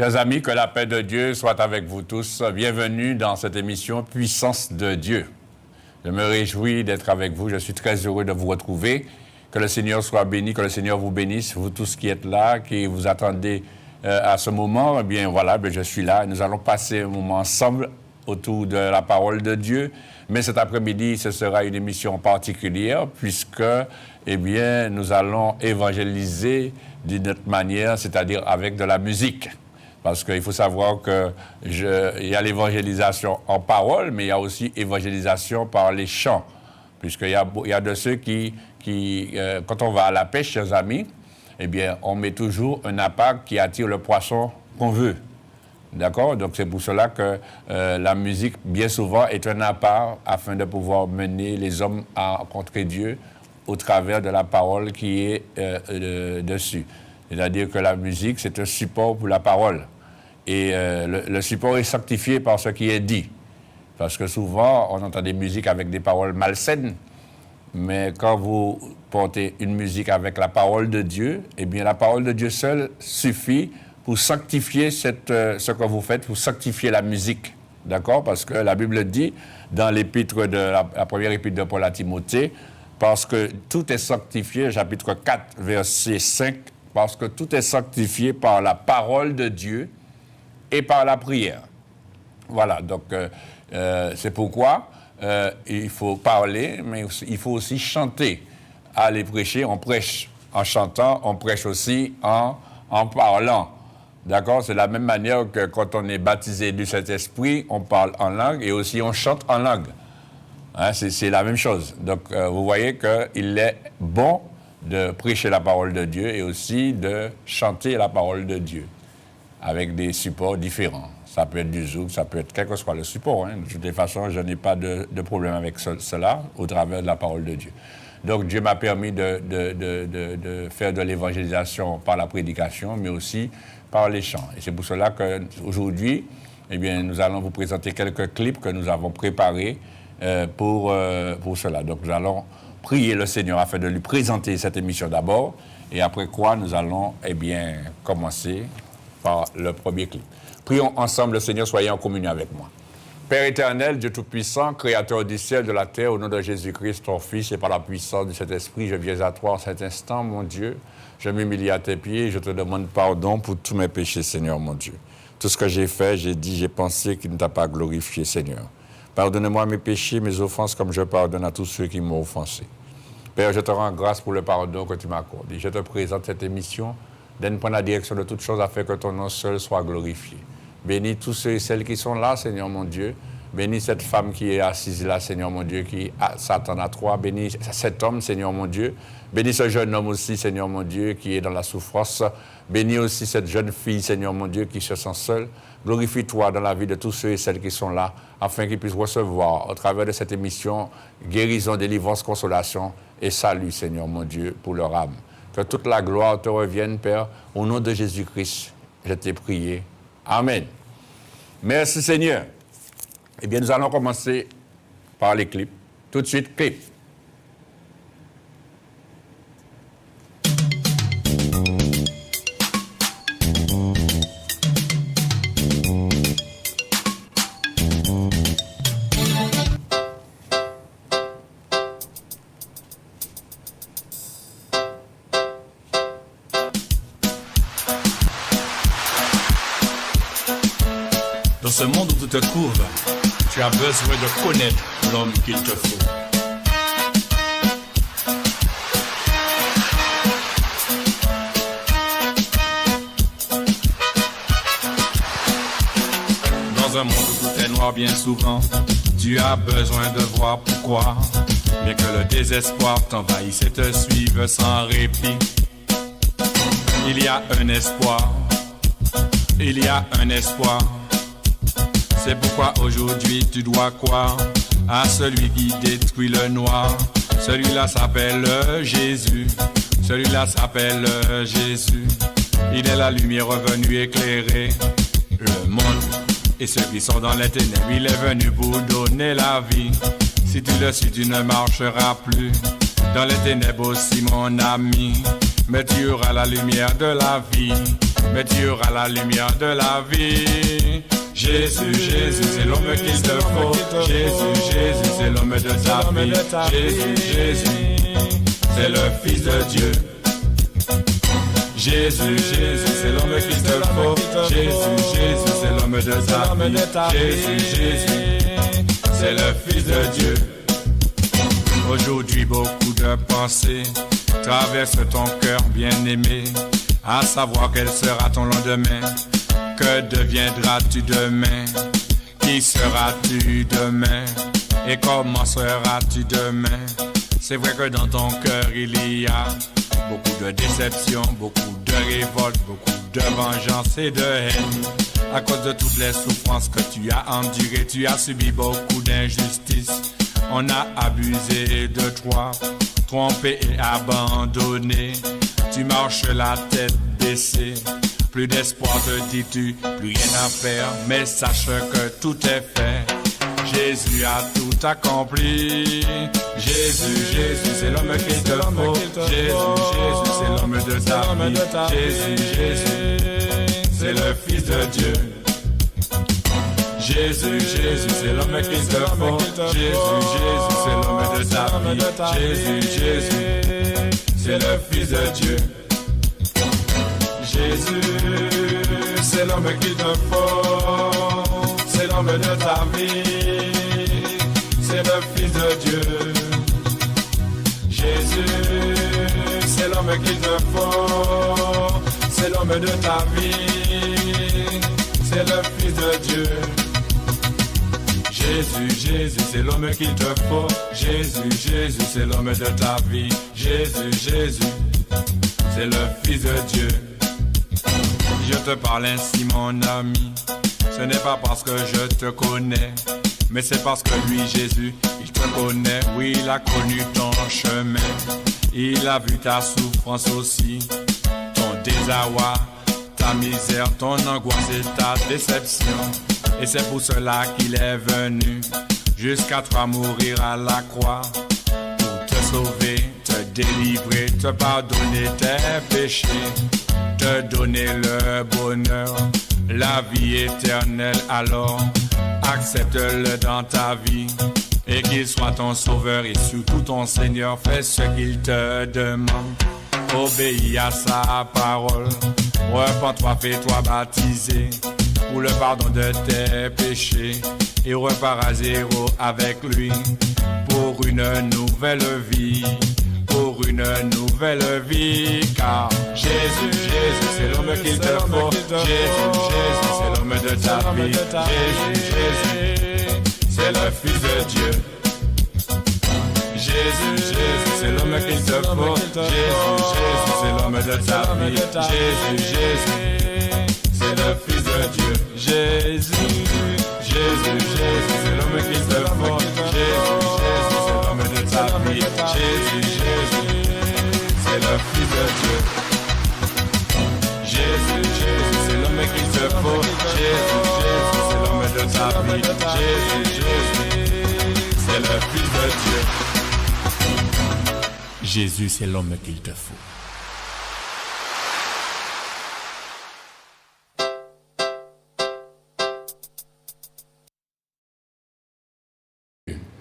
Chers amis, que la paix de Dieu soit avec vous tous. Bienvenue dans cette émission Puissance de Dieu. Je me réjouis d'être avec vous. Je suis très heureux de vous retrouver. Que le Seigneur soit béni, que le Seigneur vous bénisse. Vous tous qui êtes là, qui vous attendez à ce moment, eh bien voilà, je suis là. Nous allons passer un moment ensemble autour de la parole de Dieu. Mais cet après-midi, ce sera une émission particulière puisque, eh bien, nous allons évangéliser d'une autre manière, c'est-à-dire avec de la musique. Parce qu'il faut savoir qu'il y a l'évangélisation en parole, mais il y a aussi évangélisation par les chants. Puisqu'il y a de ceux qui quand on va à la pêche, chers amis, eh bien, on met toujours un appât qui attire le poisson qu'on veut. D'accord? Donc, c'est pour cela que la musique, bien souvent, est un appât afin de pouvoir mener les hommes à rencontrer Dieu au travers de la parole qui est dessus. C'est-à-dire que la musique, c'est un support pour la parole. Et le support est sanctifié par ce qui est dit. Parce que souvent, on entend des musiques avec des paroles malsaines. Mais quand vous portez une musique avec la parole de Dieu, eh bien, la parole de Dieu seule suffit pour sanctifier ce que vous faites, pour sanctifier la musique. D'accord? Parce que la Bible dit, dans l'épître la première épître de Paul à Timothée, parce que tout est sanctifié, chapitre 4, verset 5, parce que tout est sanctifié par la parole de Dieu et par la prière. Voilà, donc c'est pourquoi il faut parler, mais il faut aussi chanter. Aller prêcher, on prêche en chantant, on prêche aussi en parlant. D'accord? C'est de la même manière que quand on est baptisé du Saint-Esprit, on parle en langue et aussi on chante en langue. Hein, c'est la même chose. Donc, vous voyez qu'il est bon de prêcher la parole de Dieu et aussi de chanter la parole de Dieu avec des supports différents. Ça peut être du zouk, ça peut être quel que soit le support. Hein. De toute façon, je n'ai pas de problème avec cela au travers de la parole de Dieu. Donc, Dieu m'a permis de faire de l'évangélisation par la prédication, mais aussi par les chants. Et c'est pour cela qu'aujourd'hui, eh bien, nous allons vous présenter quelques clips que nous avons préparés pour cela. Donc, nous allons prier le Seigneur afin de lui présenter cette émission d'abord, et après quoi, nous allons, eh bien, commencer par le premier clip. Prions ensemble, le Seigneur, soyez en communion avec moi. Père éternel, Dieu Tout-Puissant, Créateur du ciel et de la terre, au nom de Jésus-Christ, ton Fils, et par la puissance de cet esprit, je viens à toi en cet instant, mon Dieu. Je m'humilie à tes pieds et je te demande pardon pour tous mes péchés, Seigneur, mon Dieu. Tout ce que j'ai fait, j'ai dit, j'ai pensé qui ne t'a pas glorifié, Seigneur. Pardonne-moi mes péchés, mes offenses, comme je pardonne à tous ceux qui m'ont offensé. Père, je te rends grâce pour le pardon que tu m'accordes. Et je te présente cette émission. Donne-moi la direction de toutes choses afin que ton nom seul soit glorifié. Bénis tous ceux et celles qui sont là, Seigneur mon Dieu. Bénis cette femme qui est assise là, Seigneur mon Dieu, qui s'attend à toi. Bénis cet homme, Seigneur mon Dieu. Bénis ce jeune homme aussi, Seigneur mon Dieu, qui est dans la souffrance. Bénis aussi cette jeune fille, Seigneur mon Dieu, qui se sent seule. Glorifie-toi dans la vie de tous ceux et celles qui sont là, afin qu'ils puissent recevoir, au travers de cette émission, guérison, délivrance, consolation et salut, Seigneur mon Dieu, pour leur âme. Que toute la gloire te revienne, Père, au nom de Jésus-Christ, je t'ai prié. Amen. Merci, Seigneur. Eh bien, nous allons commencer par les clips. Tout de suite, clip. Dans ce monde où tout te couvre, tu as besoin de connaître l'homme qu'il te faut. Dans un monde où tout est noir bien souvent, tu as besoin de voir pourquoi. Bien que le désespoir t'envahisse et te suive sans répit, il y a un espoir, il y a un espoir. C'est pourquoi aujourd'hui tu dois croire à celui qui détruit le noir. Celui-là s'appelle Jésus, celui-là s'appelle Jésus. Il est la lumière venue éclairer le monde et ceux qui sont dans les ténèbres. Il est venu pour donner la vie. Si tu le suis, tu ne marcheras plus dans les ténèbres aussi, mon ami. Mais tu auras la lumière de la vie. mais tu auras la lumière de la vie. Jésus, Jésus, c'est l'homme qu'il te faut. Jésus, Jésus, c'est l'homme de ta vie. Jésus, Jésus, c'est le Fils de Dieu. Jésus, Jésus, c'est l'homme qu'il te faut. Jésus, Jésus, c'est l'homme de ta vie. Jésus, Jésus, c'est le Fils de Dieu. Aujourd'hui, beaucoup de pensées traversent ton cœur bien-aimé, à savoir quel sera ton lendemain. Que deviendras-tu demain? Qui seras-tu demain? Et comment seras-tu demain? C'est vrai que dans ton cœur il y a beaucoup de déception, beaucoup de révolte, beaucoup de vengeance et de haine. À cause de toutes les souffrances que tu as endurées, tu as subi beaucoup d'injustices. On a abusé de toi, trompé et abandonné. Tu marches la tête baissée. Plus d'espoir te dis-tu, plus rien à faire, mais sache que tout est fait. Jésus a tout accompli. Jésus, Jésus, c'est l'homme qu'il te faut. Jésus, Jésus, c'est l'homme de ta vie. Jésus, Jésus, c'est le Fils de Dieu. Jésus, Jésus, c'est l'homme qu'il te faut. Jésus, Jésus, c'est l'homme de ta vie. Jésus, Jésus, c'est le Fils de Dieu. Jésus, c'est l'homme qu'il te faut, c'est l'homme de ta vie, c'est le Fils de Dieu. Jésus, c'est l'homme qu'il te faut, c'est l'homme de ta vie, c'est le Fils de Dieu. Jésus, Jésus, c'est l'homme qu'il te faut. Jésus, Jésus, c'est l'homme de ta vie. Jésus, Jésus, c'est le Fils de Dieu. Je te parle ainsi, mon ami, ce n'est pas parce que je te connais, mais c'est parce que lui, Jésus, il te connaît. Oui, il a connu ton chemin, il a vu ta souffrance aussi, ton désarroi, ta misère, ton angoisse et ta déception. Et c'est pour cela qu'il est venu jusqu'à toi mourir à la croix, pour te sauver, te délivrer, te pardonner tes péchés, te donner le bonheur, la vie éternelle. Alors accepte-le dans ta vie et qu'il soit ton sauveur et surtout ton Seigneur. Fais ce qu'il te demande, obéis à sa parole, repens-toi, fais-toi baptiser pour le pardon de tes péchés et repars à zéro avec lui pour une nouvelle vie. Pour une nouvelle vie, car Jésus, Jésus, c'est l'homme qu'il te faut. Jésus, Jésus, c'est l'homme de ta vie. Jésus, Jésus, c'est le Fils de Dieu. Jésus, Jésus, c'est l'homme qu'il te faut. Jésus, Jésus, c'est l'homme de ta vie. Jésus, Jésus, c'est le Fils de Dieu. Jésus, Jésus, Jésus, c'est l'homme qu'il te faut. Jésus, Jésus, c'est l'homme de ta vie. Jésus, Jésus, c'est le Fils de Dieu. Jésus, Jésus, c'est l'homme qu'il te faut. Jésus, Jésus, c'est l'homme de ta vie. Jésus, Jésus, c'est le Fils de Dieu. Jésus, c'est l'homme qu'il te faut.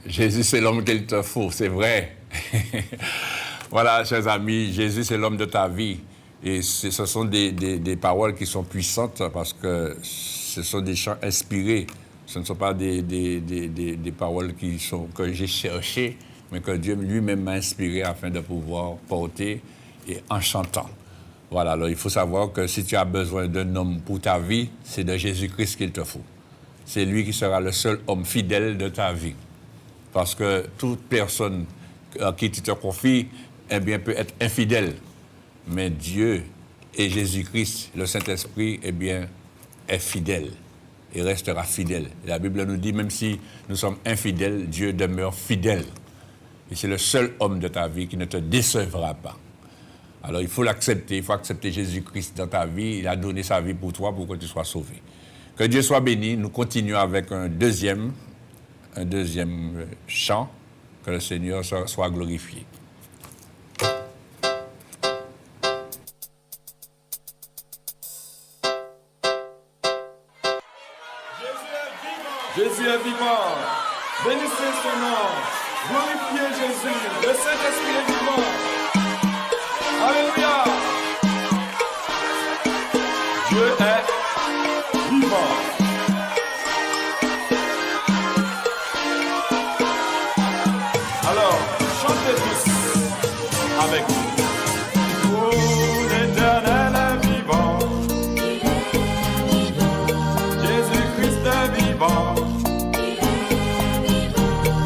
Jésus, c'est l'homme qu'il te faut, c'est vrai. Voilà, chers amis, Jésus, c'est l'homme de ta vie. Et ce sont des paroles qui sont puissantes parce que ce sont des chants inspirés. Ce ne sont pas des paroles que j'ai cherchées, mais que Dieu lui-même m'a inspiré afin de pouvoir porter et en chantant. Voilà, alors il faut savoir que si tu as besoin d'un homme pour ta vie, c'est de Jésus-Christ qu'il te faut. C'est lui qui sera le seul homme fidèle de ta vie. Parce que toute personne à qui tu te confies, eh bien, peut être infidèle. Mais Dieu et Jésus-Christ, le Saint-Esprit, eh bien, est fidèle et restera fidèle. Et la Bible nous dit, même si nous sommes infidèles, Dieu demeure fidèle. Et c'est le seul homme de ta vie qui ne te décevra pas. Alors, il faut l'accepter. Il faut accepter Jésus-Christ dans ta vie. Il a donné sa vie pour toi, pour que tu sois sauvé. Que Dieu soit béni. Nous continuons avec un deuxième chant. Que le Seigneur soit glorifié. Bénissez son nom. Glorifiez Jésus. Le Saint-Esprit est vivant. Alléluia. Dieu est vivant. Alors, chantez tous avec nous. Oh, l'Éternel est vivant. Jésus-Christ est vivant.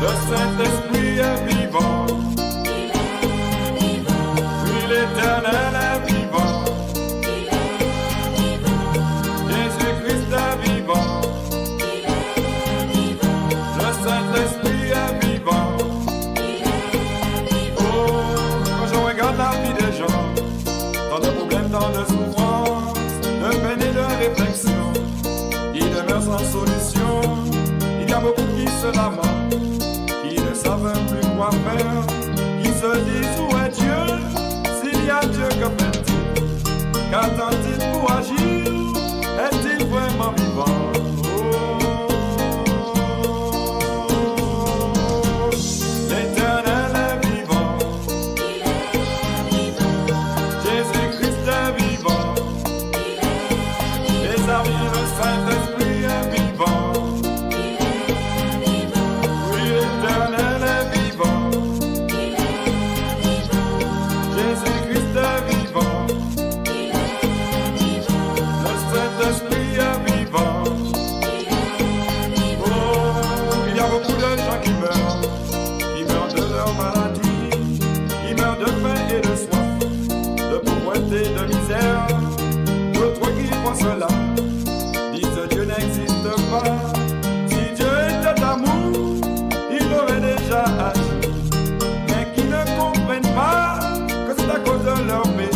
Le Saint-Esprit est vivant. Oui, l'Éternel est vivant. Jésus-Christ est vivant. Le Saint-Esprit est vivant. Quand je regarde la vie des gens, tant de problèmes, tant de souffrances, de peine et de réflexion, ils demeurent sans solution. Il y a beaucoup qui se lamentent, qui ne savent plus quoi faire, qui se disent où est Dieu? S'il y a Dieu, que fait-il? Qu'attend-il pour agir? Est-il vraiment vivant? L'Éternel est vivant. Jésus-Christ est vivant. Les amis, le Saint-Esprit est vivant. Oui, l'Éternel est vivant. Jésus-Christ est vivant. Le Saint-Esprit est vivant. Oh, il y a beaucoup de gens qui meurent de leur maladie, qui meurent de faim et de soif, de pauvreté, de misère. D'autres qui croient cela disent Dieu n'existe pas. Si Dieu était amour, il aurait déjà agi. Mais qui ne comprennent pas que c'est à cause de leur péché.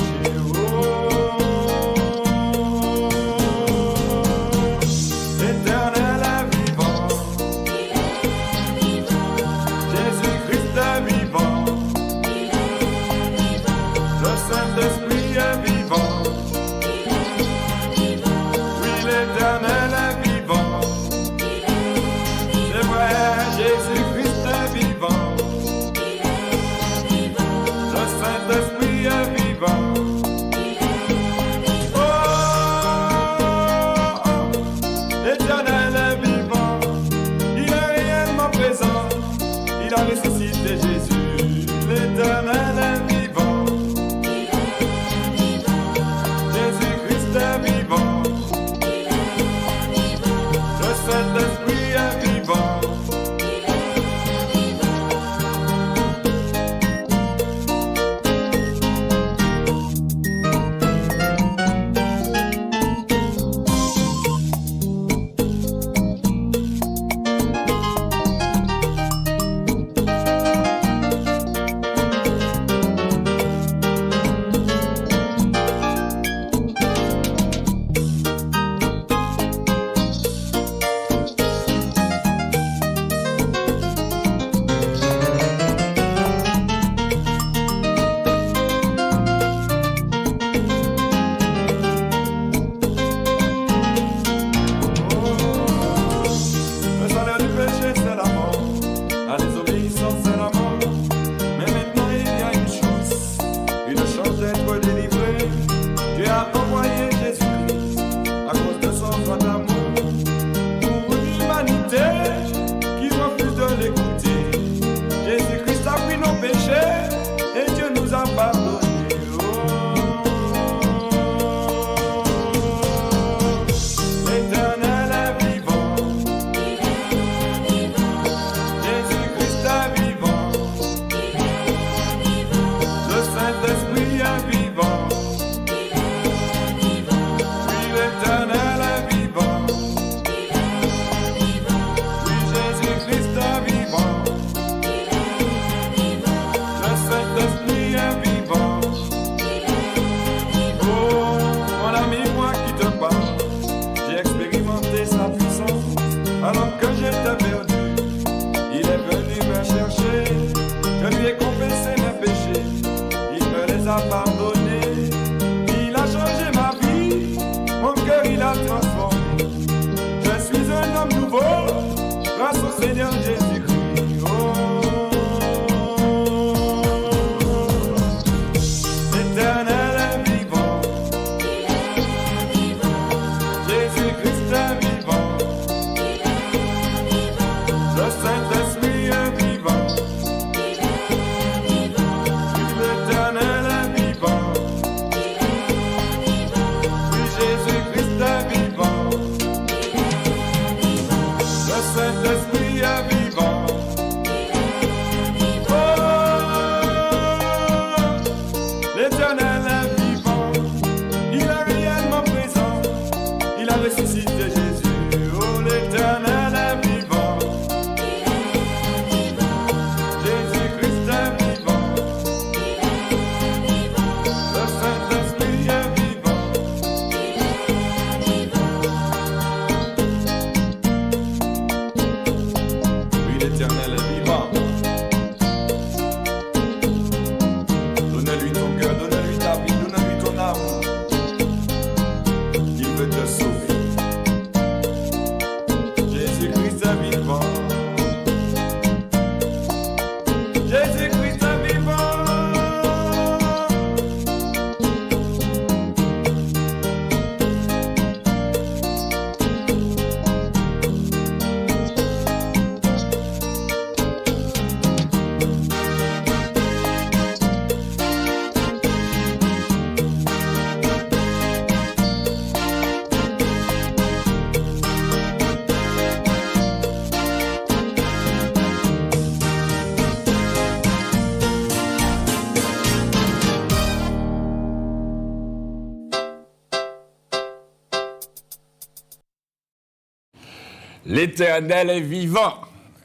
L'Éternel est vivant. Jésus-Christ est vivant. Le Saint-Esprit est vivant. Oui, l'Éternel est vivant. C'est vrai, Jésus-Christ est vivant. Le Saint-Esprit est vivant. Oh, oh, l'Éternel est vivant. Il est réellement présent. Il a ressuscité Jésus. L'Éternel est vivant. Jésus-Christ est vivant. Le Saint-Esprit est vivant. Seigneur Jésus-Christ. Oh, l'Éternel est vivant. Jésus-Christ est vivant. Le Saint-Esprit est vivant. L'Éternel est vivant. Oui, Jésus-Christ est vivant. Le Saint-Esprit est vivant. Oh, l'Éternel est vivant. Il est réellement présent. Il a ressuscité Jésus. Oh, l'Éternel est vivant. Jésus-Christ est vivant. Le Saint-Esprit est vivant. Oui, l'Éternel est vivant. Donne-lui ton cœur, donne-lui ta vie, donne-lui ton âme. Il veut te sauver. Jésus-Christ est vivant. Jésus-Christ est vivant. L'Éternel est vivant.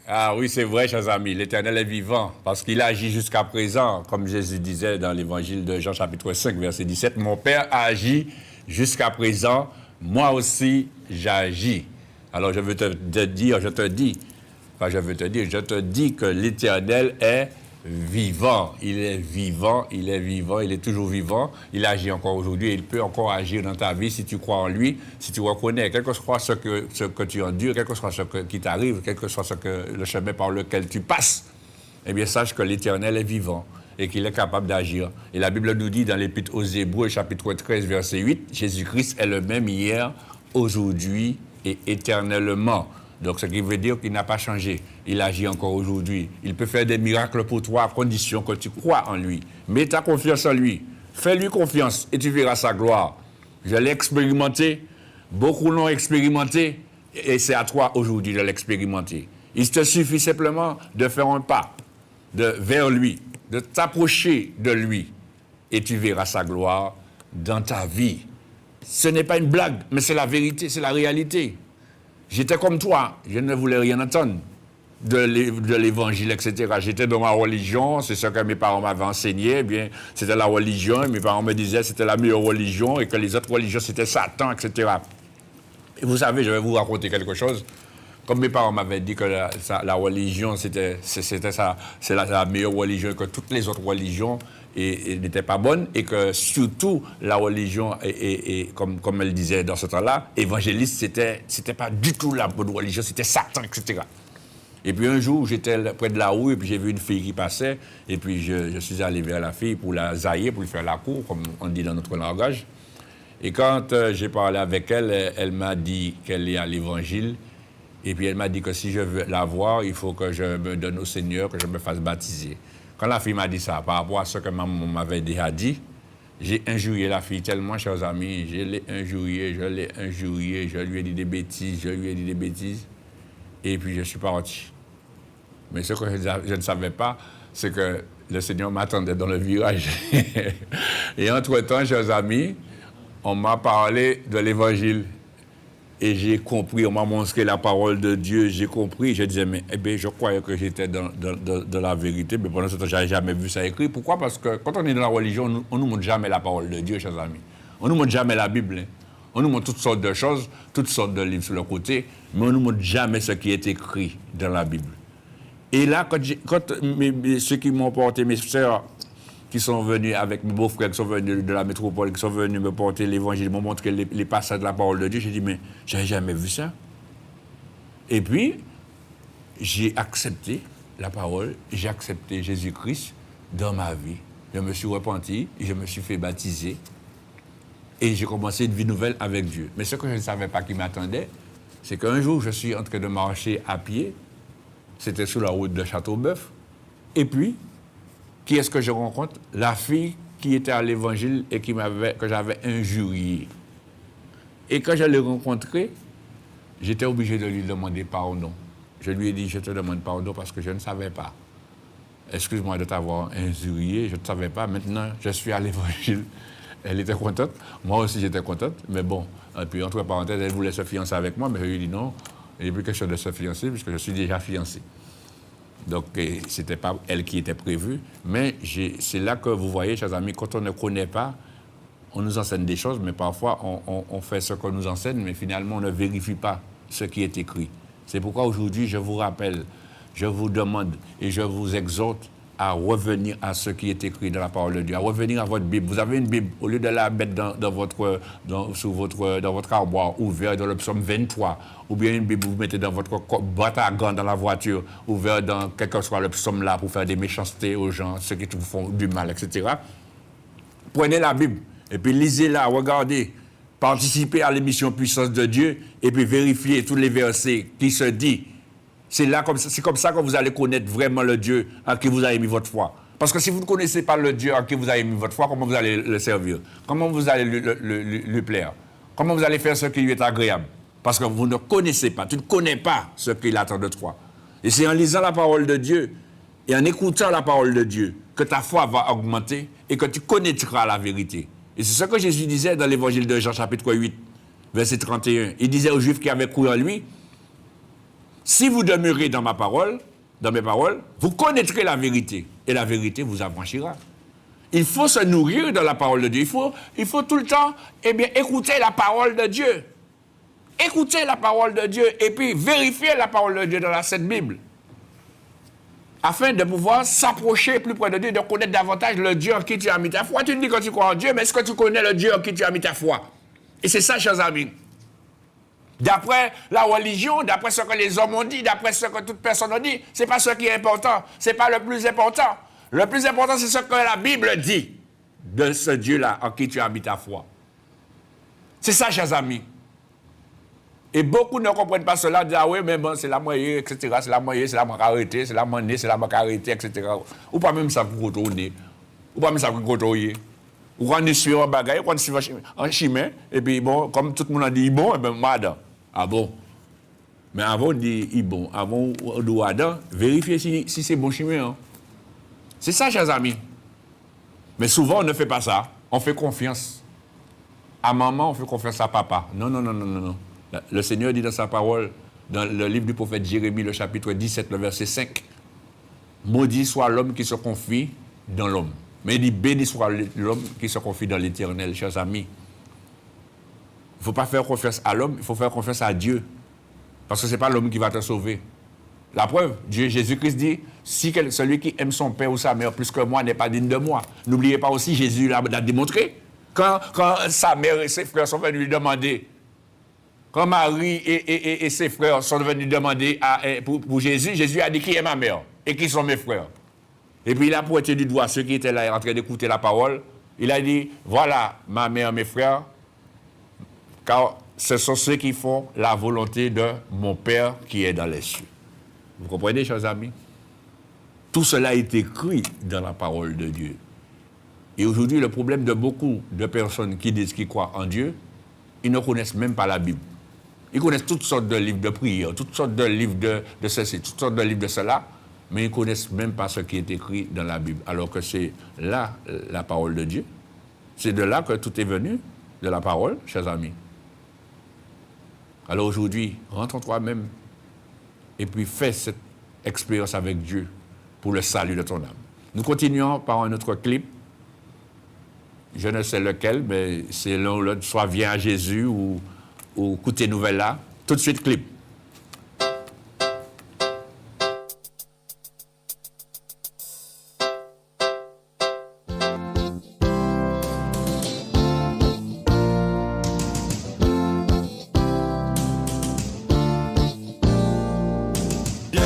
Ah oui, c'est vrai, chers amis, l'Éternel est vivant, parce qu'il agit jusqu'à présent, comme Jésus disait dans l'évangile de Jean, chapitre 5, verset 17, « Mon Père a agi jusqu'à présent, moi aussi j'agis. » Alors je te dis que l'Éternel est vivant. Il est vivant, il est vivant, il est toujours vivant. Il agit encore aujourd'hui et il peut encore agir dans ta vie si tu crois en lui, si tu reconnais, quel que soit ce que tu endures, quel que soit ce qui t'arrive, quel que soit le chemin par lequel tu passes. Eh bien, sache que l'Éternel est vivant et qu'il est capable d'agir. Et la Bible nous dit dans l'Épître aux Hébreux, chapitre 13, verset 8, Jésus-Christ est le même hier, aujourd'hui et éternellement. Donc, ce qui veut dire qu'il n'a pas changé. Il agit encore aujourd'hui. Il peut faire des miracles pour toi à condition que tu crois en lui. Mets ta confiance en lui. Fais-lui confiance et tu verras sa gloire. Je l'ai expérimenté. Beaucoup l'ont expérimenté. Et c'est à toi aujourd'hui de l'expérimenter. Il te suffit simplement de faire un pas vers lui, de t'approcher de lui. Et tu verras sa gloire dans ta vie. Ce n'est pas une blague, mais c'est la vérité, c'est la réalité. J'étais comme toi, je ne voulais rien entendre de l'évangile, etc. J'étais dans ma religion, c'est ce que mes parents m'avaient enseigné, eh bien, c'était la religion, et mes parents me disaient que c'était la meilleure religion, et que les autres religions, c'était Satan, etc. Et vous savez, je vais vous raconter quelque chose. Comme mes parents m'avaient dit que la religion, c'est la meilleure religion, que toutes les autres religions n'étaient pas bonnes, et que surtout la religion, comme elle disait dans ce temps-là, évangéliste, c'était pas du tout la bonne religion, c'était Satan, etc. Et puis un jour, j'étais près de la rue, et puis j'ai vu une fille qui passait, et puis je suis allé vers la fille pour la zailler, pour lui faire la cour, comme on dit dans notre langage. Et quand j'ai parlé avec elle, elle m'a dit qu'elle est à l'évangile. Et puis elle m'a dit que si je veux la voir, il faut que je me donne au Seigneur, que je me fasse baptiser. Quand la fille m'a dit ça, par rapport à ce que maman m'avait déjà dit, j'ai injurié la fille tellement, chers amis. Je l'ai injuriée, je lui ai dit des bêtises, et puis je suis parti. Mais ce que je ne savais pas, c'est que le Seigneur m'attendait dans le virage. Et entre-temps, chers amis, on m'a parlé de l'Évangile. Et j'ai compris, on m'a montré la parole de Dieu, j'ai compris. Je disais, mais je croyais que j'étais dans la vérité, mais pendant ce temps, je n'avais jamais vu ça écrit. Pourquoi? Parce que quand on est dans la religion, on ne nous montre jamais la parole de Dieu, chers amis. On ne nous montre jamais la Bible. Hein. On nous montre toutes sortes de choses, toutes sortes de livres sur le côté, mais on ne nous montre jamais ce qui est écrit dans la Bible. Et là, quand ceux qui m'ont porté, mes sœurs, qui sont venus avec mes beaux-frères, qui sont venus de la métropole, qui sont venus me porter l'évangile, m'ont montré les passages de la parole de Dieu. J'ai dit, mais je n'avais jamais vu ça. Et puis, j'ai accepté la parole, j'ai accepté Jésus-Christ dans ma vie. Je me suis repenti, je me suis fait baptiser et j'ai commencé une vie nouvelle avec Dieu. Mais ce que je ne savais pas qui m'attendait, c'est qu'un jour, je suis en train de marcher à pied, c'était sur la route de Châteauboeuf, et puis, qui est-ce que je rencontre? La fille qui était à l'évangile et que j'avais injuriée. Et quand je l'ai rencontrée, j'étais obligé de lui demander pardon. Je lui ai dit, je te demande pardon parce que je ne savais pas. Excuse-moi de t'avoir injurié, je ne savais pas. Maintenant, je suis à l'évangile. Elle était contente, moi aussi j'étais contente, mais bon. Et puis, entre parenthèses, elle voulait se fiancer avec moi, mais je lui ai dit non, il n'y a plus question de se fiancer puisque je suis déjà fiancé. Donc, ce n'était pas elle qui était prévue, mais c'est là que vous voyez, chers amis, quand on ne connaît pas, on nous enseigne des choses, mais parfois on fait ce qu'on nous enseigne, mais finalement on ne vérifie pas ce qui est écrit. C'est pourquoi aujourd'hui, je vous rappelle, je vous demande et je vous exhorte à revenir à ce qui est écrit dans la parole de Dieu, à revenir à votre Bible. Vous avez une Bible, au lieu de la mettre dans votre armoire ouvert dans le psaume 23, ou bien une Bible, vous mettez dans votre boîte à gants dans la voiture, ouvert dans quel que soit le psaume là pour faire des méchancetés aux gens, ceux qui vous font du mal, etc. Prenez la Bible et puis lisez-la, regardez, participez à l'émission Puissance de Dieu et puis vérifiez tous les versets qui se disent. C'est comme ça que vous allez connaître vraiment le Dieu à qui vous avez mis votre foi. Parce que si vous ne connaissez pas le Dieu à qui vous avez mis votre foi, comment vous allez le servir? Comment vous allez lui plaire? Comment vous allez faire ce qui lui est agréable? Parce que vous ne connaissez pas, tu ne connais pas ce qu'il attend de toi. Et c'est en lisant la parole de Dieu et en écoutant la parole de Dieu que ta foi va augmenter et que tu connaîtras la vérité. Et c'est ce que Jésus disait dans l'évangile de Jean chapitre 8, verset 31. Il disait aux Juifs qui avaient cru en lui, si vous demeurez dans ma parole, dans mes paroles, vous connaîtrez la vérité et la vérité vous affranchira. Il faut se nourrir de la parole de Dieu. Il faut tout le temps écouter la parole de Dieu. Écouter la parole de Dieu et puis vérifier la parole de Dieu dans la Sainte Bible. Afin de pouvoir s'approcher plus près de Dieu, de connaître davantage le Dieu en qui tu as mis ta foi. Tu dis que tu crois en Dieu, mais est-ce que tu connais le Dieu en qui tu as mis ta foi? Et c'est ça, chers amis. D'après la religion, d'après ce que les hommes ont dit, d'après ce que toute personne a dit, ce n'est pas ce qui est important. Ce n'est pas le plus important. Le plus important, c'est ce que la Bible dit de ce Dieu-là en qui tu as mis ta foi. C'est ça, chers amis. Et beaucoup ne comprennent pas cela, disent, ah oui, mais bon, c'est la moyenne, etc. C'est la moyenne, c'est la manque arrêtée, c'est la monnaie, c'est la manque arrêtée, etc. Ou pas même ça pour retourner. Ou pas même ça pour retourner. Ou quand on suit un bagage, quand on suit un chemin, et puis bon, comme tout le monde a dit, bon, et bien, madame. Ah bon? Mais avant de dire bon, avant de Adam, vérifiez si c'est bon chemin. Hein. C'est ça, chers amis. Mais souvent, on ne fait pas ça. On fait confiance à maman, on fait confiance à papa. Non. Le Seigneur dit dans sa parole, dans le livre du prophète Jérémie, le chapitre 17, le verset 5, maudit soit l'homme qui se confie dans l'homme. Mais il dit, béni soit l'homme qui se confie dans l'Éternel, chers amis. Il ne faut pas faire confiance à l'homme, il faut faire confiance à Dieu. Parce que ce n'est pas l'homme qui va te sauver. La preuve, Jésus-Christ dit, si celui qui aime son père ou sa mère plus que moi n'est pas digne de moi. N'oubliez pas aussi, Jésus l'a démontré. Quand sa mère et ses frères sont venus lui demander, quand Marie et ses frères sont venus demander pour Jésus, Jésus a dit, qui est ma mère et qui sont mes frères? Et puis il a pointé du doigt ceux qui étaient là en train d'écouter la parole. Il a dit, voilà ma mère, mes frères, car ce sont ceux qui font la volonté de mon Père qui est dans les cieux. Vous comprenez, chers amis? Tout cela est écrit dans la parole de Dieu. Et aujourd'hui, le problème de beaucoup de personnes qui disent qu'ils croient en Dieu, ils ne connaissent même pas la Bible. Ils connaissent toutes sortes de livres de prière, toutes sortes de livres de ceci, toutes sortes de livres de cela, mais ils ne connaissent même pas ce qui est écrit dans la Bible. Alors que c'est là la parole de Dieu. C'est de là que tout est venu, de la parole, chers amis. Alors aujourd'hui, rentre en toi-même et puis fais cette expérience avec Dieu pour le salut de ton âme. Nous continuons par un autre clip. Je ne sais lequel, mais c'est l'un ou l'autre, soit Viens à Jésus ou Écoute tes nouvelles là. Tout de suite, clip. Viens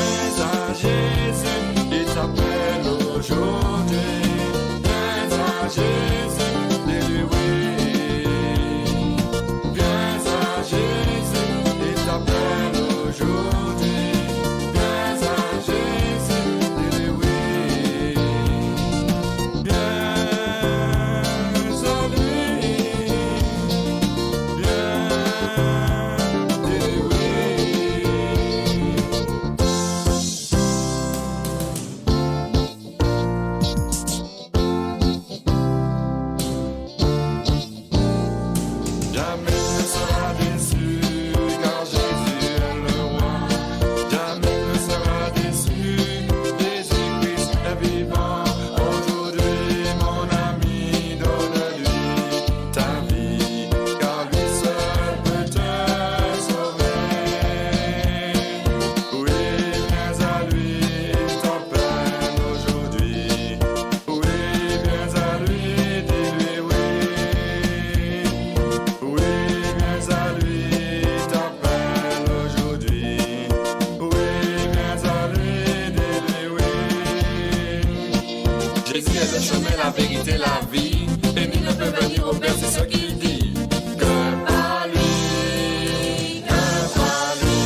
le chemin, la vérité, la vie. Et nul ne peut venir au Père, c'est ce qu'il dit. Que par lui, que par lui,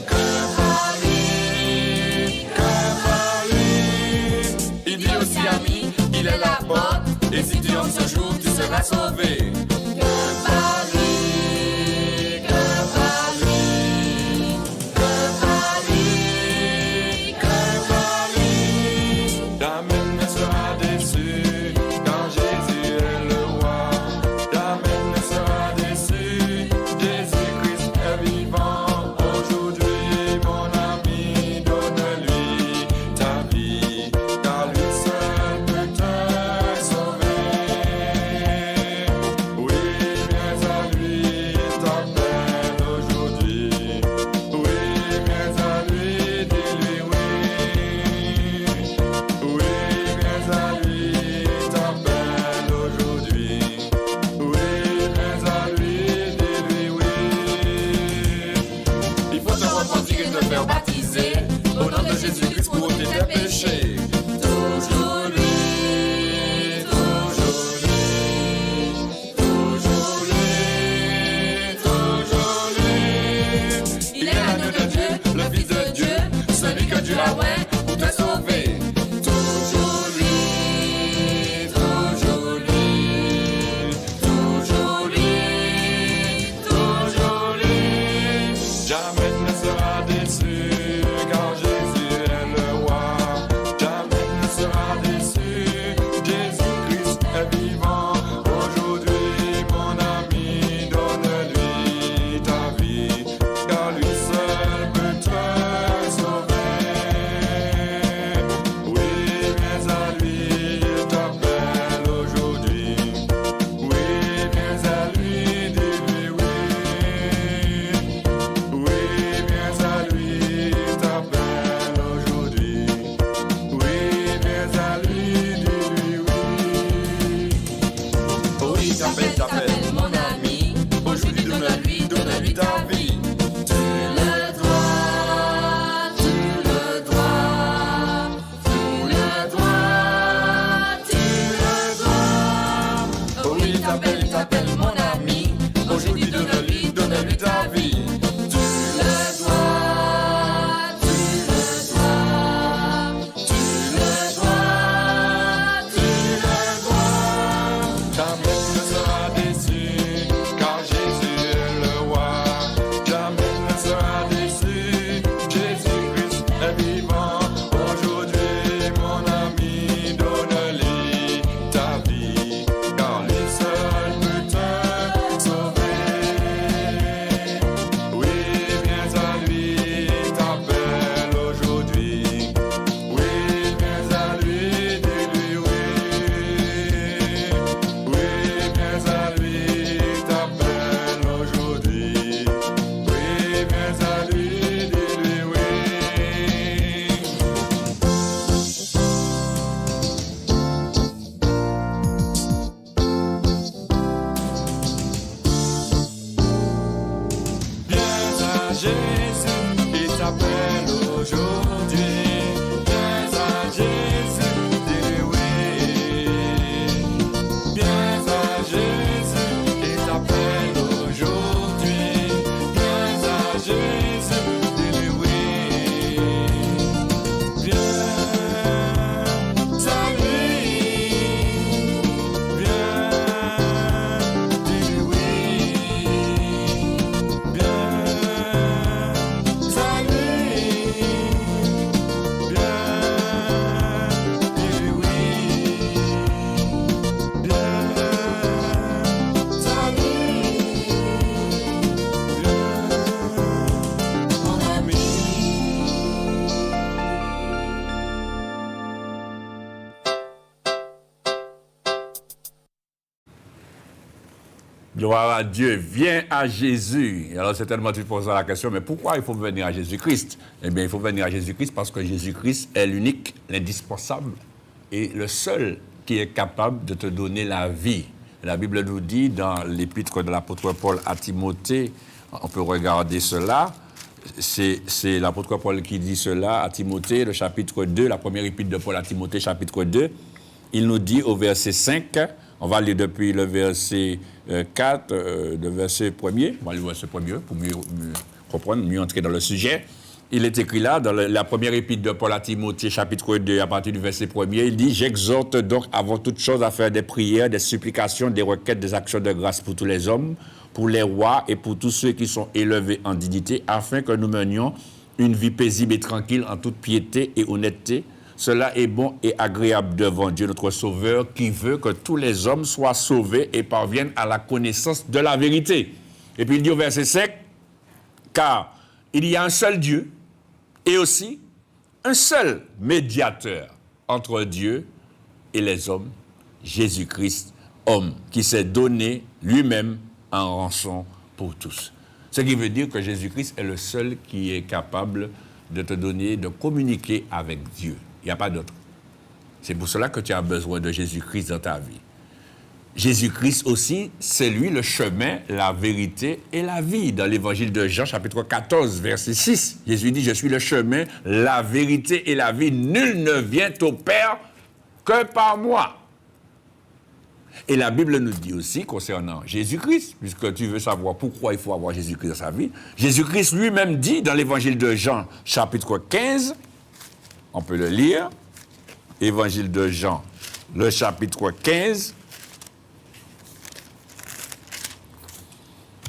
que par lui, que par lui. Il dit aussi ami, il est la porte. Et si tu entres ce jour, tu seras sauvé. Que par lui, que par lui, que par lui, que par lui. Jamais ne sera déçu quand Jésus est le roi. Jamais ne sera déçu. Jésus-Christ est vivant. Aujourd'hui, mon ami, donne-lui ta vie, car lui seul peut te sauver. Oui, viens à lui, t'appelle aujourd'hui. Oui, viens à lui, dis-lui oui. Oui, viens à lui, t'appelle aujourd'hui. Oui, viens à lui, dis-lui oui. Il faut te repentir et te faire baptiser au nom de Jésus-Christ pour ôter tes péchés. Toujours lui, toujours lui, toujours lui, toujours lui. Il est l'agneau de Dieu, le Fils de Dieu, celui que Dieu a oint pour te sauver. Toujours lui, toujours lui, toujours lui, toujours lui. Jamais ne sera déçu quand Jésus est le roi. Jamais ne sera déçu. Jésus-Christ est vivant. Aujourd'hui, mon ami, donne-lui ta vie, car lui seul peut te sauver. Oui, viens à lui, il t'appelle aujourd'hui. Oui, viens à lui, dis-lui oui. Oui, viens à lui, il t'appelle aujourd'hui. Oui, viens à lui, dis-lui oui. Oui, il t'appelle, mon ami. Aujourd'hui, donne-lui ta vie. Tu le dois, tu le dois, tu le dois, tu le dois. Oui, il t'appelle, mon ami. Aujourd'hui, donne-lui ta vie. Tu le dois, tu le dois, tu le dois, tu le dois. Jamais tu ne seras déçu, car Jésus est le roi. Jamais ne sera déçu, Jésus-Christ est vivant. Aujourd'hui, mon ami, donne-lui ta vie, car lui seul peut te sauver. Oui, viens à lui, il t'appelle aujourd'hui. Oui, viens à lui, dis-lui oui. Oui, viens à lui, il t'appelle aujourd'hui. Oui, viens à lui, dis-lui oui. Viens à Jésus, il t'appelle aujourd'hui. Viens à Jésus, dis-lui oui. Viens à Jésus, il t'appelle aujourd'hui. Viens à Jésus, dis-lui oui. Viens à lui. Viens, dis-lui oui. Viens à lui. Gloire à Dieu, viens à Jésus. Et alors certainement tu te poses la question, mais pourquoi il faut venir à Jésus-Christ? Eh bien, il faut venir à Jésus-Christ parce que Jésus-Christ est l'unique, l'indispensable et le seul qui est capable de te donner la vie. La Bible nous dit dans l'épître de l'apôtre Paul à Timothée, on peut regarder cela, c'est l'apôtre Paul qui dit cela à Timothée, le chapitre 2, la première épître de Paul à Timothée, chapitre 2, il nous dit au verset 5, on va lire depuis le verset 4, le verset 1er, on va lire le verset 1er pour mieux comprendre, mieux entrer dans le sujet. Il est écrit là, dans la première épître de Paul à Timothée, chapitre 2, à partir du verset 1er, il dit « J'exhorte donc avant toute chose à faire des prières, des supplications, des requêtes, des actions de grâce pour tous les hommes, pour les rois et pour tous ceux qui sont élevés en dignité, afin que nous menions une vie paisible et tranquille en toute piété et honnêteté. Cela est bon et agréable devant Dieu, notre Sauveur, qui veut que tous les hommes soient sauvés et parviennent à la connaissance de la vérité. » Et puis il dit au verset 5, « Car il y a un seul Dieu, et aussi un seul médiateur entre Dieu et les hommes, Jésus-Christ, homme, qui s'est donné lui-même en rançon pour tous. » Ce qui veut dire que Jésus-Christ est le seul qui est capable de te donner, de communiquer avec Dieu. Il n'y a pas d'autre. C'est pour cela que tu as besoin de Jésus-Christ dans ta vie. Jésus-Christ aussi, c'est lui le chemin, la vérité et la vie. Dans l'évangile de Jean, chapitre 14, verset 6, Jésus dit, « Je suis le chemin, la vérité et la vie. Nul ne vient au Père que par moi. » Et la Bible nous dit aussi, concernant Jésus-Christ, puisque tu veux savoir pourquoi il faut avoir Jésus-Christ dans sa vie, Jésus-Christ lui-même dit dans l'évangile de Jean, chapitre 15, on peut le lire, évangile de Jean, le chapitre 15,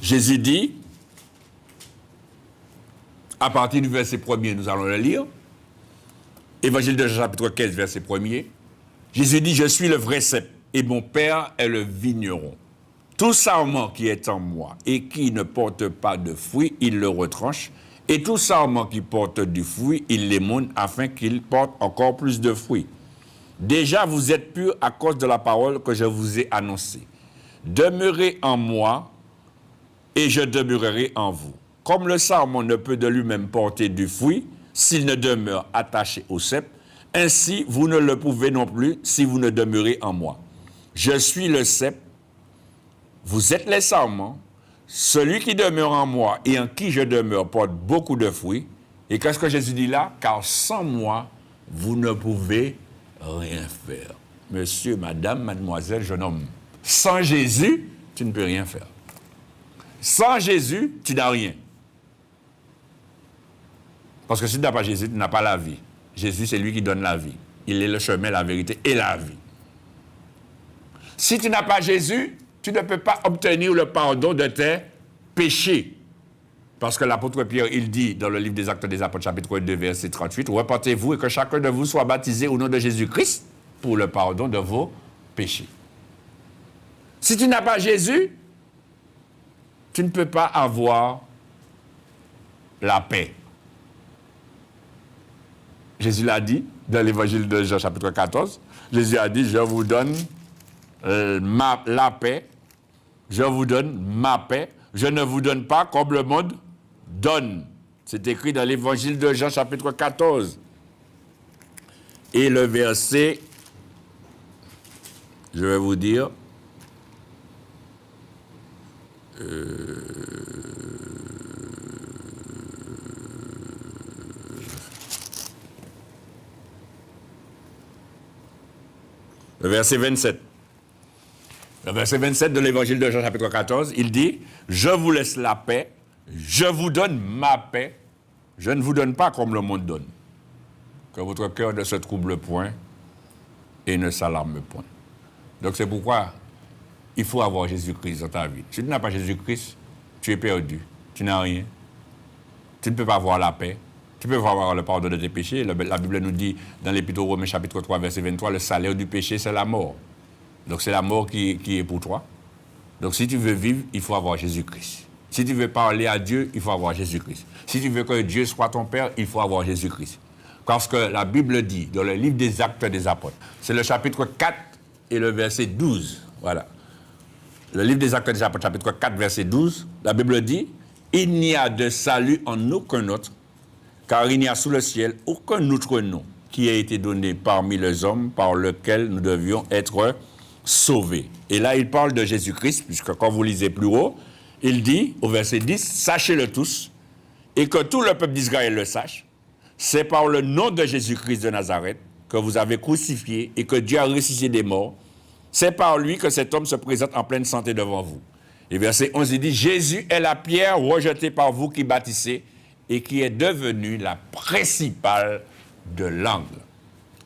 Jésus dit, à partir du verset 1er, nous allons le lire, évangile de Jean, chapitre 15, verset 1er, Jésus dit, « Je suis le vrai cep, et mon Père est le vigneron. Tout sarment qui est en moi et qui ne porte pas de fruit, il le retranche, et tout sarment qui porte du fruit, il l'émonde afin qu'il porte encore plus de fruits. Déjà, vous êtes purs à cause de la parole que je vous ai annoncée. Demeurez en moi, et je demeurerai en vous. Comme le sarment ne peut de lui-même porter du fruit, s'il ne demeure attaché au cep, ainsi vous ne le pouvez non plus si vous ne demeurez en moi. Je suis le cep, vous êtes les sarments, celui qui demeure en moi et en qui je demeure porte beaucoup de fruits. Et qu'est-ce que Jésus dit là? Car sans moi, vous ne pouvez rien faire. Monsieur, madame, mademoiselle, jeune homme, sans Jésus, tu ne peux rien faire. Sans Jésus, tu n'as rien. Parce que si tu n'as pas Jésus, tu n'as pas la vie. Jésus, c'est lui qui donne la vie. Il est le chemin, la vérité et la vie. Si tu n'as pas Jésus, tu ne peux pas obtenir le pardon de tes péchés. Parce que l'apôtre Pierre, il dit dans le livre des Actes des Apôtres, chapitre 2, verset 38, « Repentez-vous et que chacun de vous soit baptisé au nom de Jésus-Christ pour le pardon de vos péchés. » Si tu n'as pas Jésus, tu ne peux pas avoir la paix. Jésus l'a dit dans l'évangile de Jean, chapitre 14. Jésus a dit, je vous donne la paix. Je vous donne ma paix. Je ne vous donne pas comme le monde donne. C'est écrit dans l'évangile de Jean, chapitre 14. Et le verset, je vais vous dire, le verset 27. Le verset 27 de l'évangile de Jean, chapitre 14, il dit, « Je vous laisse la paix, je vous donne ma paix, je ne vous donne pas comme le monde donne. Que votre cœur ne se trouble point et ne s'alarme point. » Donc c'est pourquoi il faut avoir Jésus-Christ dans ta vie. Si tu n'as pas Jésus-Christ, tu es perdu, tu n'as rien. Tu ne peux pas avoir la paix. Tu peux pas avoir le pardon de tes péchés. La Bible nous dit, dans l'Épître aux Romains, chapitre 3, verset 23, le salaire du péché, c'est la mort. Donc c'est la mort qui est pour toi. Donc si tu veux vivre, il faut avoir Jésus-Christ. Si tu veux parler à Dieu, il faut avoir Jésus-Christ. Si tu veux que Dieu soit ton Père, il faut avoir Jésus-Christ. Parce que la Bible dit, dans le livre des Actes des Apôtres, c'est le chapitre 4 et le verset 12. Voilà. Le livre des Actes des Apôtres, chapitre 4, verset 12, la Bible dit, « Il n'y a de salut en aucun autre, car il n'y a sous le ciel aucun autre nom qui ait été donné parmi les hommes par lequel nous devions être sauvés. » Et là, il parle de Jésus-Christ, puisque quand vous lisez plus haut, il dit, au verset 10, « Sachez-le tous, et que tout le peuple d'Israël le sache, c'est par le nom de Jésus-Christ de Nazareth que vous avez crucifié et que Dieu a ressuscité des morts, c'est par lui que cet homme se présente en pleine santé devant vous. Et verset 11, il dit, Jésus est la pierre rejetée par vous qui bâtissez et qui est devenue la principale de l'angle.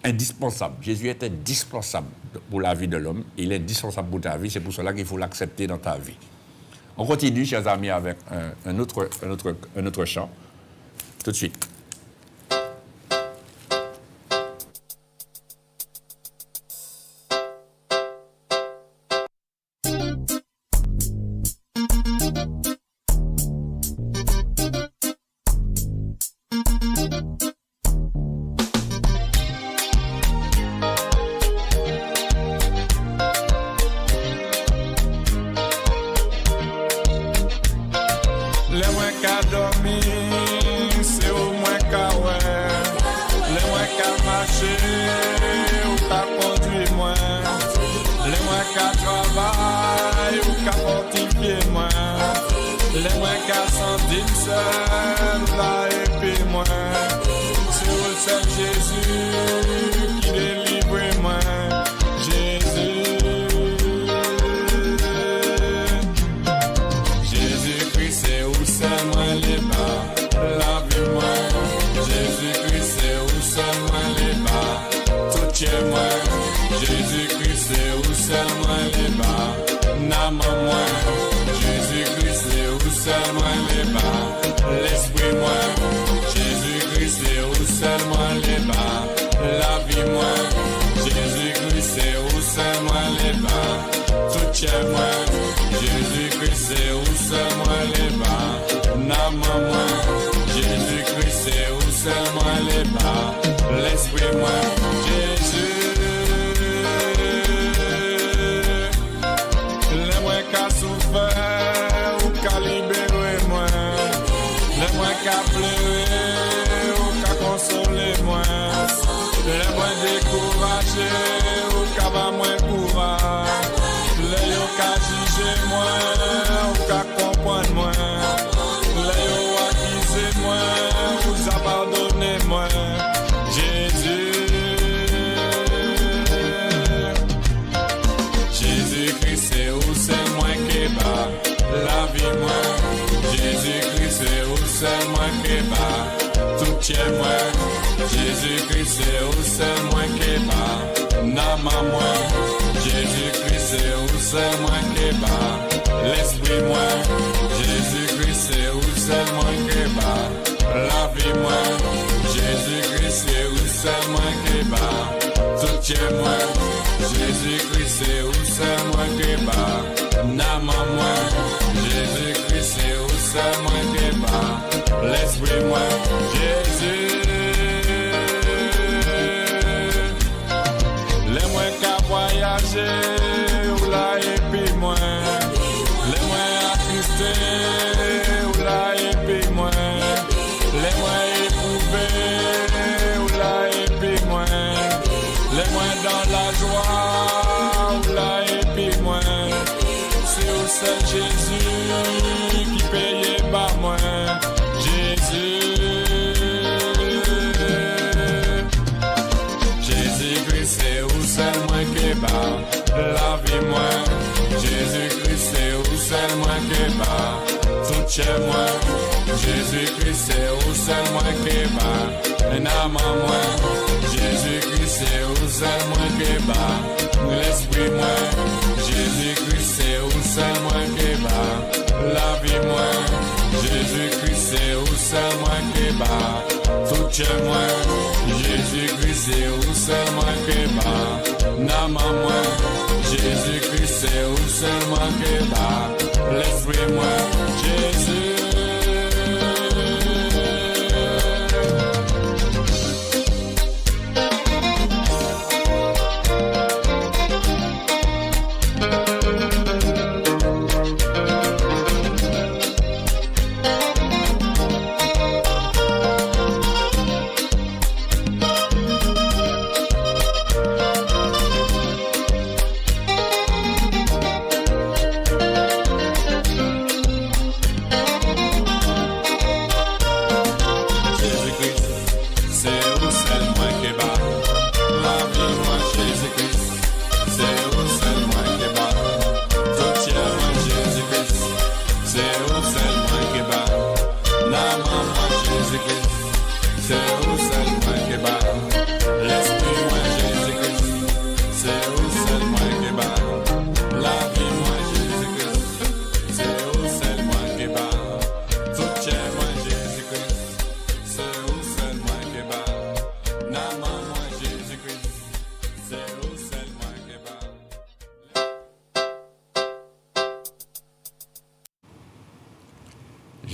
Indispensable. Jésus est indispensable pour la vie de l'homme. Il est indispensable pour ta vie. C'est pour cela qu'il faut l'accepter dans ta vie. On continue, chers amis, avec un autre chant. Tout de suite.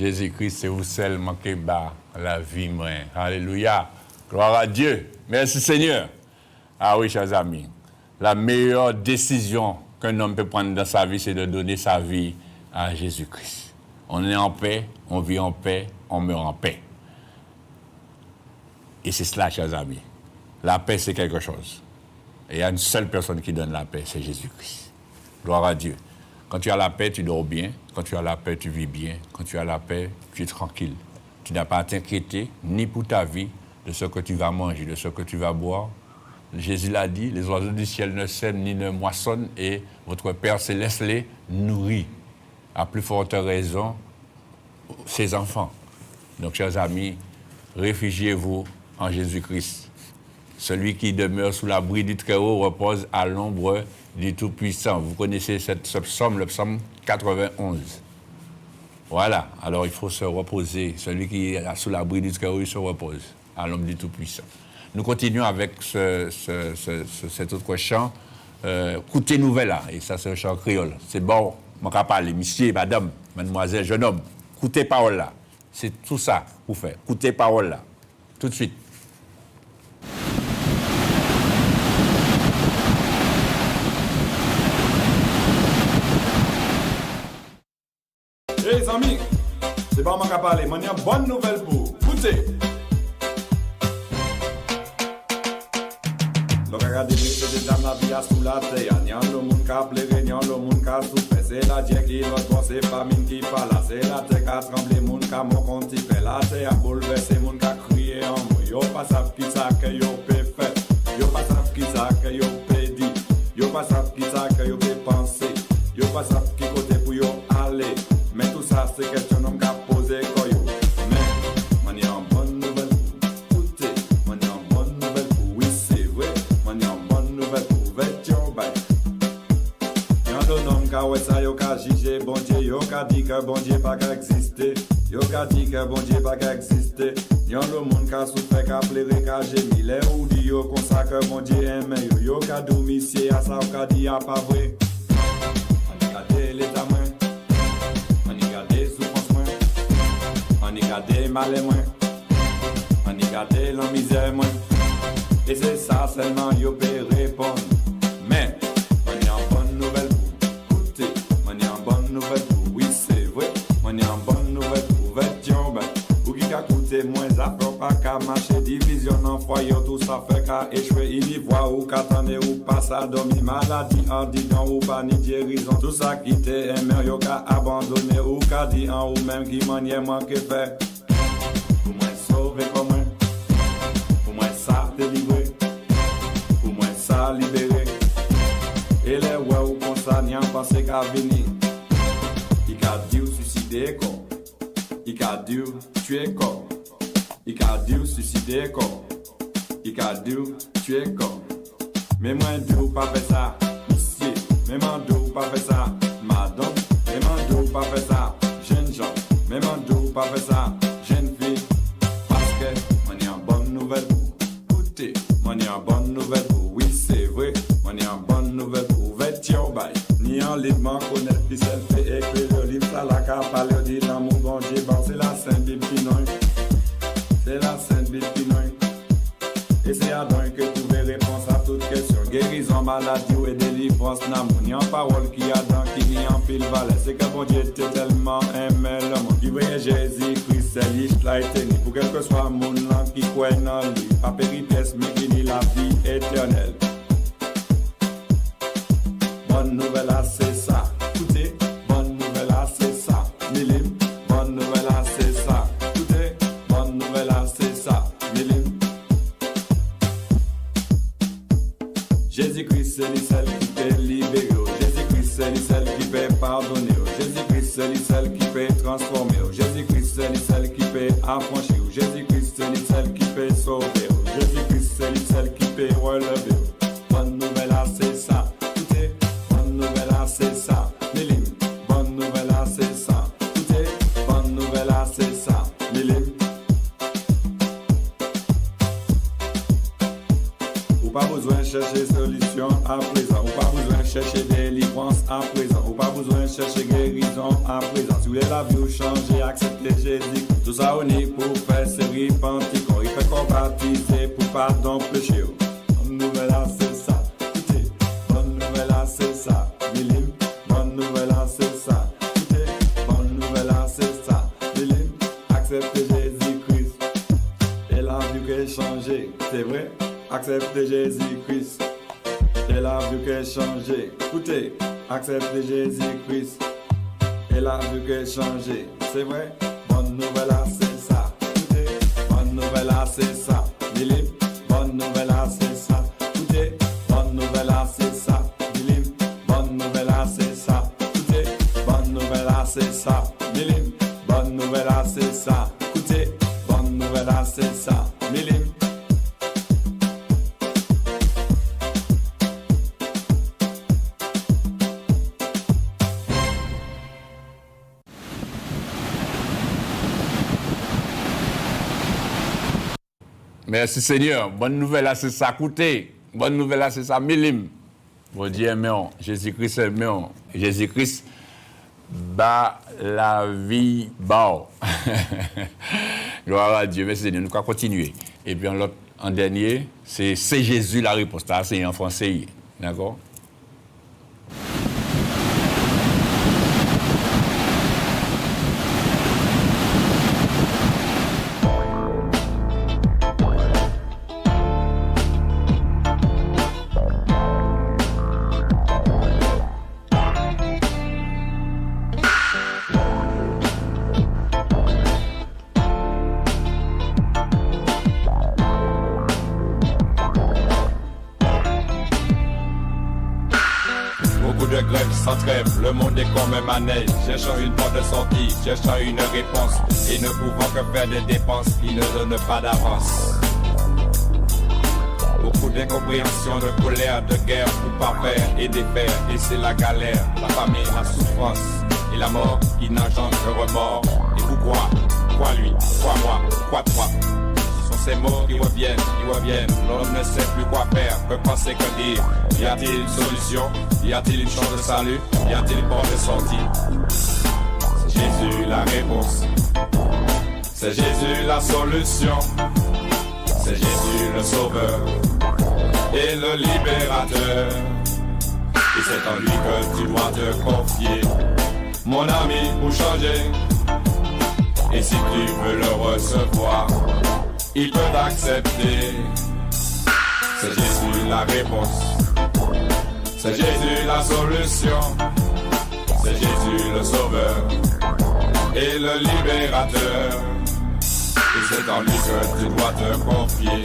Jésus-Christ, c'est vous seulement qui bat la vie, moi. Alléluia. Gloire à Dieu. Merci Seigneur. Ah oui, chers amis, la meilleure décision qu'un homme peut prendre dans sa vie, c'est de donner sa vie à Jésus-Christ. On est en paix, on vit en paix, on meurt en paix. Et c'est cela, chers amis. La paix, c'est quelque chose. Et il y a une seule personne qui donne la paix, c'est Jésus-Christ. Gloire à Dieu. Quand tu as la paix, tu dors bien. Quand tu as la paix, tu vis bien. Quand tu as la paix, tu es tranquille. Tu n'as pas à t'inquiéter, ni pour ta vie, de ce que tu vas manger, de ce que tu vas boire. Jésus l'a dit, les oiseaux du ciel ne sèment ni ne moissonnent et votre Père céleste les nourrit. À plus forte raison, ses enfants. Donc, chers amis, réfugiez-vous en Jésus-Christ. Celui qui demeure sous l'abri du Très-Haut repose à l'ombre du Tout-Puissant. Vous connaissez ce psaume, le psaume 91. Voilà, alors il faut se reposer. Celui qui est sous l'abri du Très-Haut, il se repose à l'ombre du Tout-Puissant. Nous continuons avec cet autre chant, Coutez Nouvelle, et ça c'est un chant créole. C'est bon, je vais parler, monsieur, madame, mademoiselle, jeune homme, coutez parole là. C'est tout ça pour faire, coutez parole là. Tout de suite. Hey les amis, c'est pas moi qui parle, mais il y a une bonne nouvelle pour vous. Écoutez. Donc regardez, c'est des dames la vie sous la terre. N'y a le monde qui a pleuré, n'y a le monde qui a souffert. C'est la dieu qui l'autre boss, c'est famine qui parle. C'est la terre qui a tremblé, le monde qui a mon compte qui fait. La terre a bouleversé, le monde qui a crié en moi. Yo pas savent qui ça que yo peut faire. Yo pas savent qui ça que yo peut dire. Yo pas savent qui ça que yo peut penser. Yo pas savent qui côté pour yo aller. Mais tout ça c'est question d'homme qui a posé quoi yo. Mais on y a une bonne nouvelle pour écouter. On y a une bonne nouvelle pour oui c'est vrai. On y a une bonne nouvelle pour vêtir bay. Y'a un homme qui a ouais ça yo qui a jugé bon Dieu. Yo qui a dit que bon Dieu pas exister. Yo qui a dit que bon Dieu pas exister. Y'a le monde qui a souffert, qui a pleuré, qui a gémi. Les ou dit yo comme ça que bon Dieu aime yo. Yo qui a dormi ici à ça ou qui a dit à pas vrai. On y gardé l'état moins. On y gardé souffrance moins. On y gardé mal et moins. On y gardé la misère moins. Et c'est ça seulement yo peut répondre. Mais on y a une bonne nouvelle pour écouter. On y a une bonne nouvelle pour oui c'est vrai. On y a une bonne nouvelle pour vêtir ben. Ou qui a coûté moins affaire pas qu'à marcher. Division en foyer tout ça fait qu'à échouer. Il y voit ou qu'attendez ou pas ça dormir. Maladie en disant ou pas ni guérison. Tout ça qui t'est aimé yo qu'à abandonner. Ou qu'à dit en ou même qui manière manque fait. Pour moi sauver comme moi. Pour moi ça délivrer. Pour moi ça libérer. Et les ouais ou comme ça n'y a pensé qu'à venir. Il a dit ou suicider quoi. Il a dit ou tuer quoi. Il a dit ou suicider quoi. Il a dit ou tuer quoi. Mais moi je ou pas faire ça, monsieur. Mais moi je ou pas faire ça, madame. Mais moi je ou pas faire ça, jeune gens. Mais moi je ou pas faire ça, jeune fille. Parce que on y a une bonne nouvelle pour écouter. On y a une bonne nouvelle pour oui c'est vrai. On y a une bonne nouvelle pour vêtir bay. Ni en libre connaître puis celle fait écrire le livre ça la carte parler dit l'amour bon Dieu bon c'est la Sainte Bible qui noie. C'est la Sainte Bible qui noie. Et c'est à donc que trouver réponse à toutes questions. Guérison, maladie et délivrance n'amour. Ni en parole qui a dans qui vient en pile valet. C'est que bon Dieu était tellement aimé le monde. Qui voyait Jésus-Christ, c'est l'île là été ni. Pour quel que soit mon nom qui croit dans lui. Pas péripièce mais qui nie la vie éternelle. Bonne nouvelle là c'est ça. Écoutez, bonne nouvelle là c'est ça. Milim, bonne nouvelle là c'est ça. Écoutez, bonne nouvelle là c'est ça. Milim. Jésus-Christ c'est celle qui peut libérer. Jésus-Christ c'est celle qui peut pardonner. Jésus-Christ c'est celle qui peut transformer. Jésus-Christ c'est celle qui peut affranchir. Jésus-Christ c'est celle qui peut sauver. Jésus-Christ c'est celle qui peut relever. Bonne nouvelle là c'est ça. Écoutez, bonne nouvelle là c'est ça. Milim, bonne nouvelle là c'est ça. Écoutez, bonne nouvelle là c'est ça. Milim. Ou pas besoin de chercher solution à présent. Ou pas besoin de chercher délivrance à présent. Ou pas besoin de chercher guérison à présent. Si vous voulez la vie ou changer, accepter Jésus. Tout ça on est pour faire se repentir. Il fait qu'on baptiser pour pardon péché. Bonne nouvelle là c'est ça. Écoutez, bonne nouvelle là c'est ça. Milim, bonne nouvelle là c'est ça. Écoutez, bonne nouvelle là c'est ça. Milim, accepter Jésus-Christ. Et la vie qui est changée, c'est vrai. Acceptez Jésus-Christ. Et la vie qui est changée. Écoutez, acceptez Jésus-Christ. Et la vie qui est changée, c'est vrai. Bonne nouvelle là c'est ça. Écoutez, bonne nouvelle là c'est ça. Milim, bonne nouvelle là c'est ça. Écoutez, bonne nouvelle là c'est ça. Milim, bonne nouvelle là c'est ça. Écoutez, bonne nouvelle là c'est ça. Milim, bonne nouvelle là c'est ça. Écoutez, bonne nouvelle là c'est ça. Milim. Merci Seigneur. Bonne nouvelle là, c'est ça. Écoutez, bonne nouvelle là, c'est ça. Milim. Bon Dieu aimant. Jésus-Christ aimant. Jésus-Christ bat la vie bas. Gloire à Dieu. Merci Seigneur. Nous allons continuer. Et puis en dernier, c'est Jésus la réponse. C'est en français. D'accord? Sans trêve, le monde est comme un manège, cherchant une porte de sortie, cherchant une réponse, et ne pouvant que faire des dépenses, ils ne donnent pas d'avance. Beaucoup d'incompréhension, de colère, de guerre, pour parfaire et défaire, et c'est la galère, la famine, la souffrance, et la mort qui n'engendre que remords. Et vous quoi lui, quoi moi, quoi toi? Ces mots qui reviennent, l'homme ne sait plus quoi faire, que penser, que dire. Y a-t-il une solution? Y a-t-il une chance de salut? Y a-t-il une porte de sortie? C'est Jésus la réponse. C'est Jésus la solution. C'est Jésus le sauveur et le libérateur. Et c'est en lui que tu dois te confier, mon ami, pour changer. Et si tu veux le recevoir, il peut t'accepter. C'est Jésus la réponse. C'est Jésus la solution. C'est Jésus le sauveur et le libérateur. Et c'est en lui que tu dois te confier,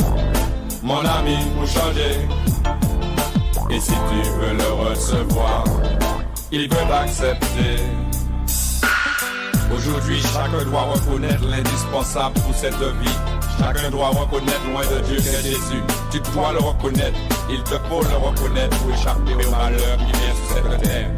mon ami, pour changer. Et si tu veux le recevoir, il peut t'accepter. Aujourd'hui, chacun doit reconnaître l'indispensable pour cette vie. Chacun doit reconnaître loin de Dieu qu'est Jésus. Tu dois le reconnaître, il te faut le reconnaître pour échapper au malheur qui vient sur cette terre.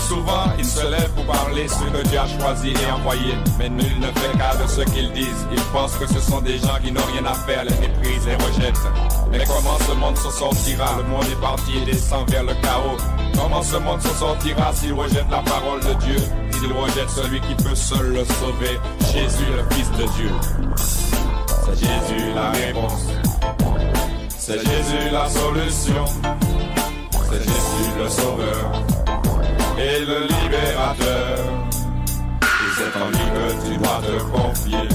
Souvent, ils se lèvent pour parler ce que Dieu a choisi et envoyé, mais nul ne fait cas de ce qu'ils disent. Ils pensent que ce sont des gens qui n'ont rien à faire, les méprisent, les rejettent. Mais comment ce monde s'en sortira? Le monde est parti et descend vers le chaos. Comment ce monde s'en sortira s'il rejette la parole de Dieu, s'il rejette celui qui peut seul le sauver, Jésus le Fils de Dieu? C'est Jésus la réponse. C'est Jésus la solution. C'est Jésus le sauveur et le libérateur. Et c'est en lui que tu dois te confier,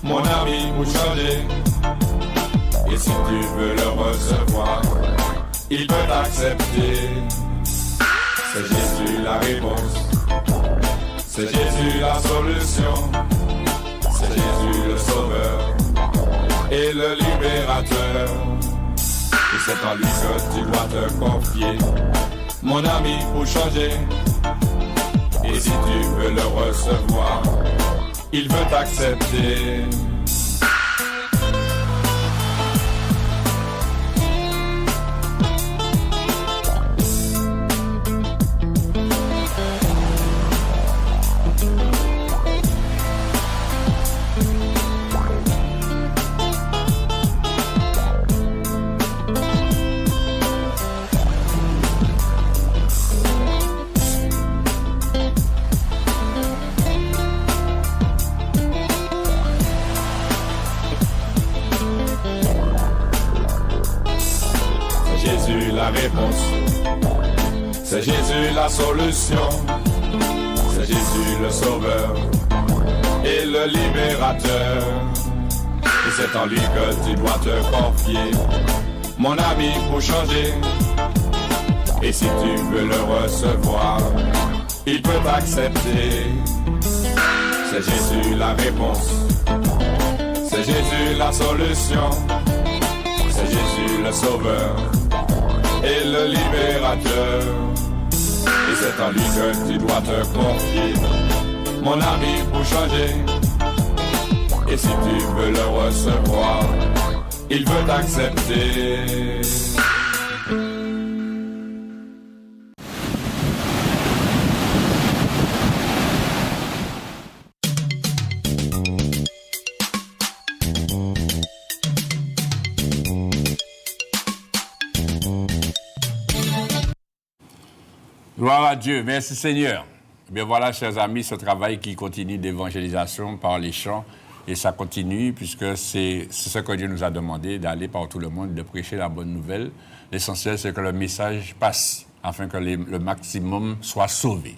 mon ami, pour changer. Et si tu veux le recevoir, il peut t'accepter. C'est Jésus la réponse. C'est Jésus la solution. C'est Jésus le sauveur et le libérateur. Et c'est en lui que tu dois te confier, mon ami, pour changer. Et si tu veux le recevoir, il veut t'accepter. Jésus la réponse. C'est Jésus la solution. C'est Jésus le sauveur et le libérateur. Et c'est en lui que tu dois te confier, mon ami, pour changer. Et si tu veux le recevoir, il peut t'accepter. C'est Jésus la réponse. C'est Jésus la solution. C'est Jésus le sauveur et le libérateur. Et c'est en lui que tu dois te confier, mon ami, pour changer. Et si tu veux le recevoir, il veut t'accepter. Gloire à Dieu. Merci Seigneur. Eh bien voilà, chers amis, ce travail qui continue d'évangélisation par les chants. Et ça continue puisque c'est ce que Dieu nous a demandé, d'aller par tout le monde, de prêcher la bonne nouvelle. L'essentiel, c'est que le message passe afin que le maximum soit sauvé.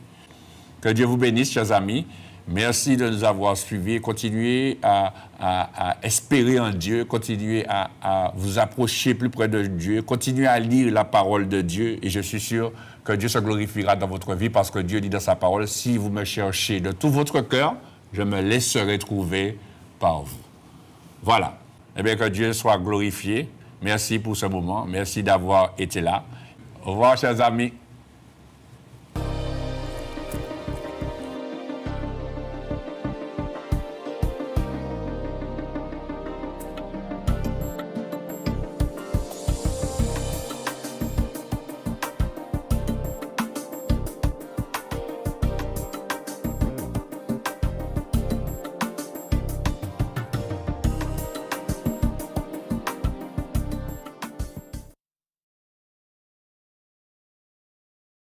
Que Dieu vous bénisse, chers amis. Merci de nous avoir suivis. Continuez à espérer en Dieu. Continuez à vous approcher plus près de Dieu. Continuez à lire la parole de Dieu. Et je suis sûr que Dieu se glorifiera dans votre vie parce que Dieu dit dans sa parole, si vous me cherchez de tout votre cœur, je me laisserai trouver par vous. Voilà. Eh bien, que Dieu soit glorifié. Merci pour ce moment. Merci d'avoir été là. Au revoir, chers amis.